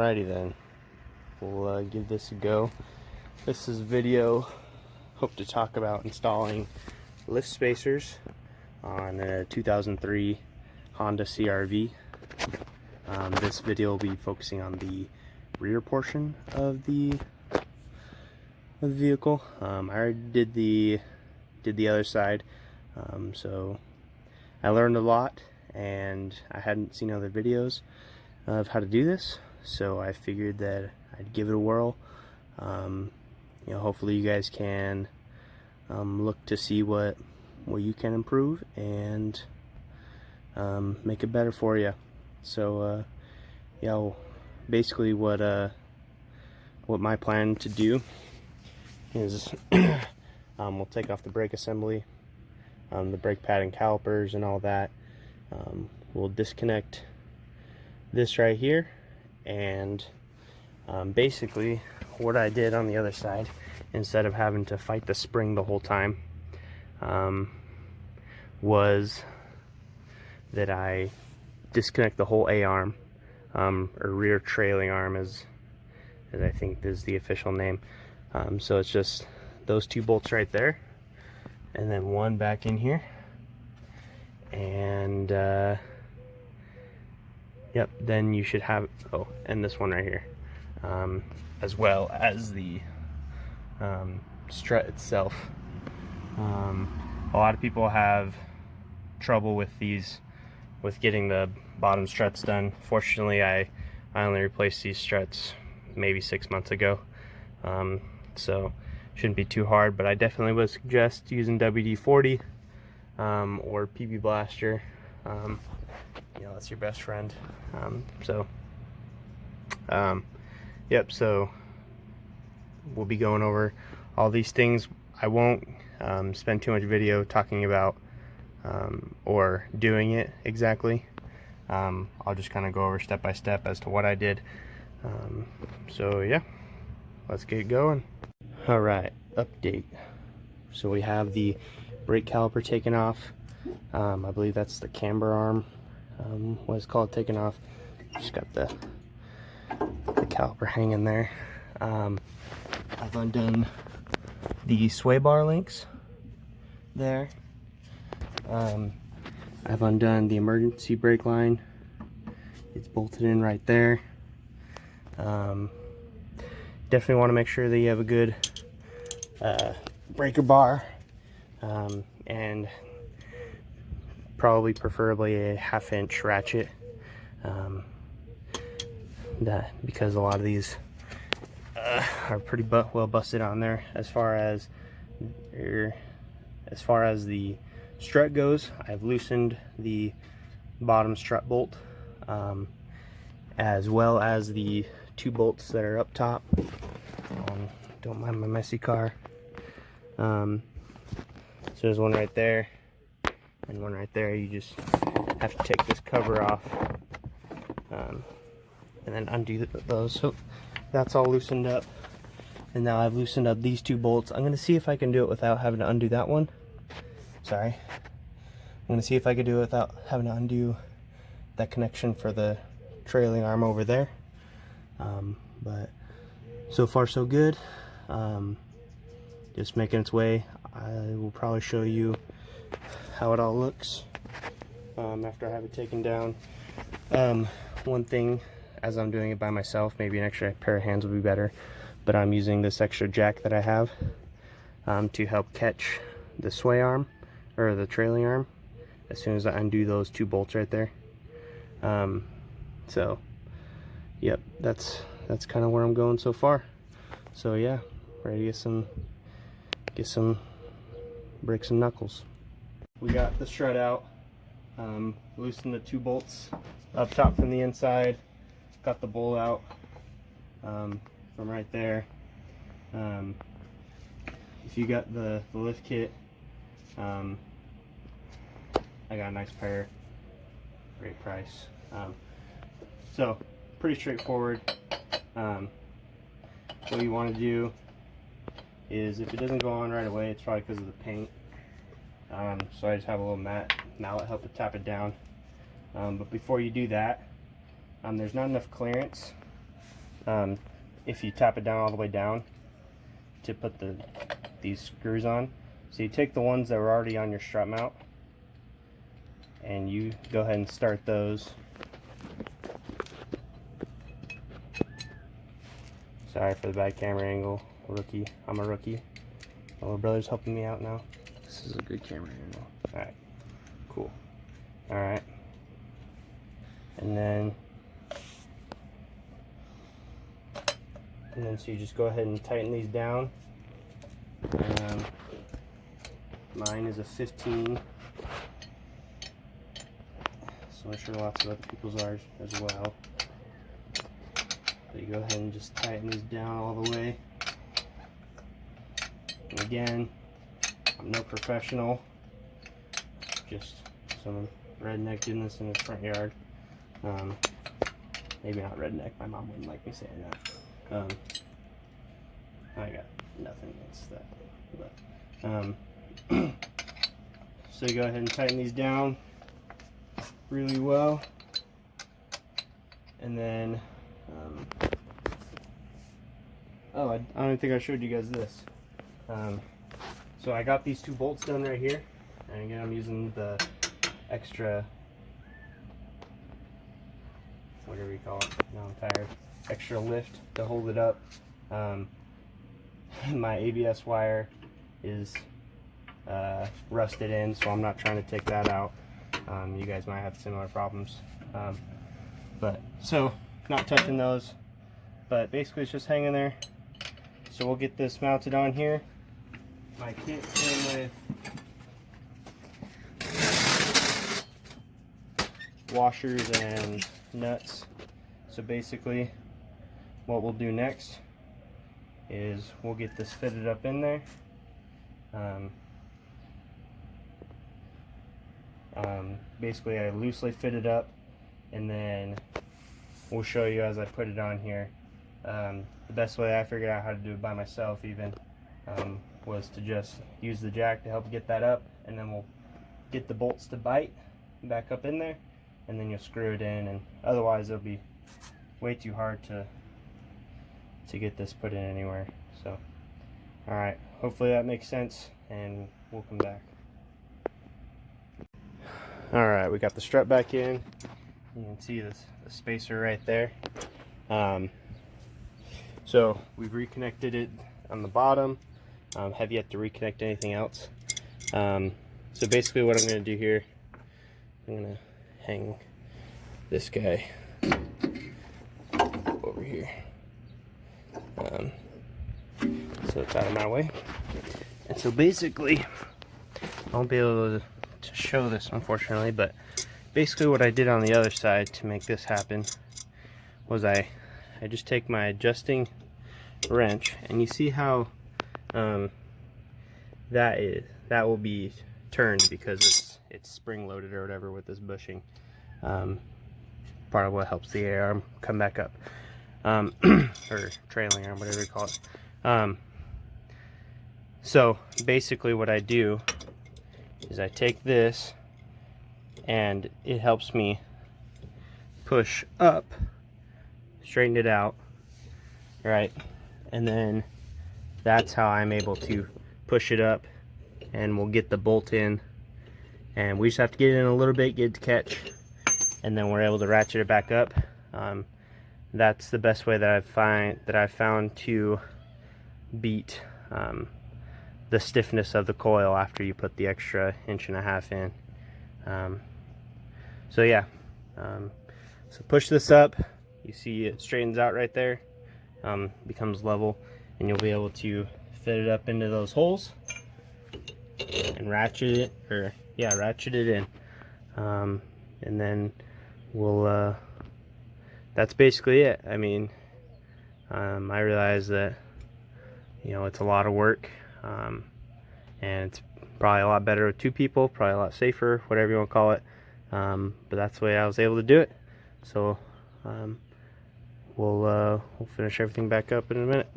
Alrighty then, we'll give this a go. This is video. Hope to talk about installing lift spacers on a 2003 Honda CRV. This video will be focusing on the rear portion of the vehicle. I already did the other side, so I learned a lot, and I hadn't seen other videos of how to do this, so I figured that I'd give it a whirl. Hopefully you guys can look to see what you can improve and make it better for you. So basically what my plan to do is we'll take off the brake assembly, the brake pad and calipers and all that. We'll disconnect this right here, and basically what I did on the other side, instead of having to fight the spring the whole time, was that I disconnect the whole A-arm, or rear trailing arm as I think is the official name. So it's just those two bolts right there, and then one back in here, and yep, then you should have, and this one right here, as well as the strut itself. A lot of people have trouble with getting the bottom struts done. Fortunately, I only replaced these struts maybe 6 months ago, so shouldn't be too hard, but I definitely would suggest using WD-40 or PB Blaster. That's your best friend. Yep, so we'll be going over all these things. I won't spend too much video talking about or doing it exactly. I'll just kind of go over step by step as to what I did. So yeah, let's get going. All right, update. So we have the brake caliper taken off. I believe that's the camber arm, what it's called, taken off. Just got the caliper hanging there. I've undone the sway bar links there. I've undone the emergency brake line. It's bolted in right there. Definitely want to make sure that you have a good breaker bar, and preferably a 1/2 inch ratchet, because a lot of these are pretty well busted on there. As far as the strut goes, I've loosened the bottom strut bolt, as well as the 2 bolts that are up top. Don't mind my messy car. So there's one right there and one right there. You just have to take this cover off, and then undo those. So that's all loosened up, and now I've loosened up these 2 bolts. I'm gonna see if I can do it without having to undo that one. Sorry. I'm gonna see if I can do it without having to undo that connection for the trailing arm over there. But so far so good. Just making its way. I will probably show you how it all looks after I have it taken down. One thing, as I'm doing it by myself, maybe an extra pair of hands would be better, but I'm using this extra jack that I have to help catch the sway arm, or the trailing arm, as soon as I undo those 2 bolts right there. So yep, that's kind of where I'm going so far. So yeah, ready to get some break some knuckles. We got the strut out, loosened the 2 bolts up top from the inside, got the bowl out from right there. If you got the lift kit, I got a nice pair, great price. So pretty straightforward. What you want to do is, if it doesn't go on right away, it's probably because of the paint. So I just have a little mallet help to tap it down. But before you do that, there's not enough clearance if you tap it down all the way down to put these screws on. So you take the ones that were already on your strut mount and you go ahead and start those. Sorry for the bad camera angle, rookie. I'm a rookie. My little brother's helping me out now. This is a good camera angle. Alright, cool. Alright. And then so you just go ahead and tighten these down. Mine is a 15. So I'm sure lots of other people's are as well. So you go ahead and just tighten these down all the way. And again, I'm no professional, just some redneck doing this in his front yard. Maybe not redneck, my mom wouldn't like me saying that. I got nothing against that. But, so you go ahead and tighten these down really well. And then, oh, I don't think I showed you guys this. So I got these two bolts done right here, and again I'm using the extra, whatever you call it, now I'm tired, extra lift to hold it up. My ABS wire is rusted in, so I'm not trying to take that out. You guys might have similar problems, but so not touching those, but basically it's just hanging there. So we'll get this mounted on here. My kit came with washers and nuts. So basically what we'll do next is we'll get this fitted up in there. Basically I loosely fit it up, and then we'll show you as I put it on here. The best way I figured out how to do it by myself even was to just use the jack to help get that up, and then we'll get the bolts to bite back up in there, and then you'll screw it in, and otherwise it'll be way too hard to get this put in anywhere. So alright, hopefully that makes sense, and we'll come back. Alright, we got the strut back in. You can see the spacer right there. So we've reconnected it on the bottom. Have yet to reconnect anything else. So basically what I'm going to do here, I'm going to hang this guy over here. So it's out of my way. And so basically, I won't be able to show this unfortunately, but basically what I did on the other side to make this happen was I just take my adjusting wrench, and you see how that will be turned because it's spring loaded or whatever with this bushing. Part of what helps the air arm come back up, or trailing arm, whatever you call it. So basically what I do is I take this and it helps me push up, straighten it out, right? And then that's how I'm able to push it up, and we'll get the bolt in, and we just have to get it in a little bit, get it to catch, and then we're able to ratchet it back up. That's the best way that I've found to beat the stiffness of the coil after you put the extra 1.5 inches in. So yeah, so push this up, you see it straightens out right there, becomes level, and you'll be able to fit it up into those holes and ratchet it, or yeah, ratchet it in, and then we'll that's basically it. I mean, I realize that, you know, it's a lot of work, and it's probably a lot better with 2 people, probably a lot safer, whatever you want to call it, but that's the way I was able to do it. So we'll finish everything back up in a minute.